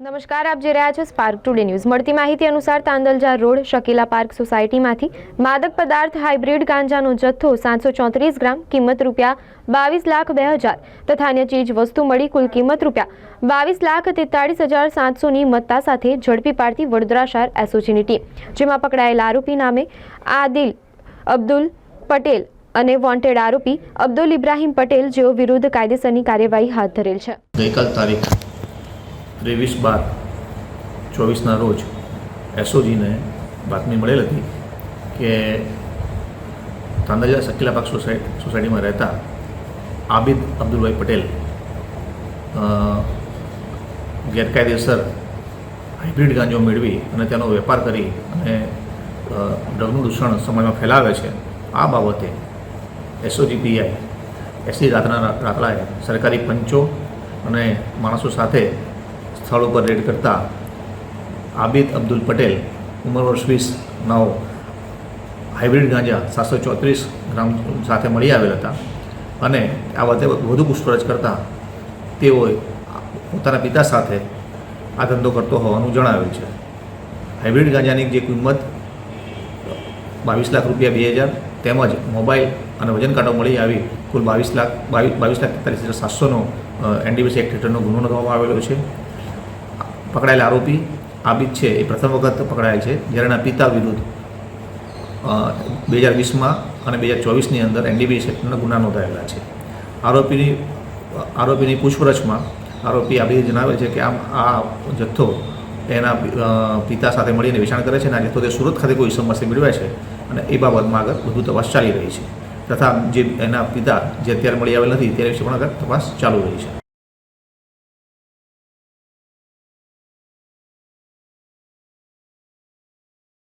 નમસ્કાર, આપ જોઈ રહ્યા છો સ્પાર્ક ટુડે ન્યૂઝ। મળતી માહિતી અનુસાર તાંદલજા રોડ શકીલા પાર્ક સોસાયટીમાંથી માદક પદાર્થ હાઇબ્રિડ ગાંજાનો જથ્થો 734 ગ્રામ કિંમત ₹22,02,000 તથા અન્ય ચીજ વસ્તુ મળી કુલ કિંમત ₹22,43,700ની મત્તા સાથે ઝડપી પાડતી વડોદરા શહેર એસઓજીની ટીમ, જેમાં પકડાયેલા આરોપી નામે આદિલ અબ્દુલ પટેલ અને વોન્ટેડ આરોપી અબ્દુલ ઇબ્રાહીમ પટેલ, જેઓ વિરુદ્ધ કાયદેસરની કાર્યવાહી હાથ ધરેલ છે। ગઈકાલ તારીખ 23/12/24ના રોજ એસઓજીને બાતમી મળેલ હતી કે તાંદલજા શકીલા પાર્ક સોસાયટીમાં રહેતા આબિદ અબ્દુલભાઈ પટેલ ગેરકાયદેસર હાઇબ્રિડ ગાંજો મેળવી અને તેનો વેપાર કરી અને ડ્રગનું દૂષણ સમાજમાં ફેલાવે છે। આ બાબતે એસઓજી પીઆઈ એસડી રાતલાએ સરકારી પંચો અને માણસો સાથે સ્થળ ઉપર રેડ કરતા આબિદ અબ્દુલ પટેલ ઉંમર વર્ષ 20 નાઓ હાઇબ્રિડ ગાંજા 734 ગ્રામ સાથે મળી આવેલ હતા અને આ બાબતે વધુ પૂછપરછ કરતા તેઓએ પોતાના પિતા સાથે આ ધંધો કરતો હોવાનું જણાવેલ છે। હાઇબ્રિડ ગાંજાની જે કિંમત ₹22,02,000 તેમજ મોબાઈલ અને વજન કાંટો મળી આવી કુલ ₹22,43,700નો એનડીપીસી એક્ટ હેઠળનો ગુનો નોંધવામાં આવેલો છે। પકડાયેલા આરોપી આબિદ છે એ પ્રથમ વખત પકડાયેલ છે, જ્યારે એના પિતા વિરુદ્ધ 2020માં અને 2024ની અંદર એનડીપીસી એક્ટના ગુના નોંધાયેલા છે। આરોપીની પૂછપરછમાં આરોપી આબિદે જણાવે છે કે આ જથ્થો એના પિતા સાથે મળીને વેચાણ કરે છે અને આ જથ્થો તે સુરત ખાતે કોઈ ઇસમમાંથી મેળવ્યા છે અને એ બાબતમાં આગળ વધુ તપાસ ચાલી રહી છે તથા જે એના પિતા જે અત્યારે મળી આવેલ નથી તેના વિશે પણ આગળ તપાસ ચાલુ રહી છે।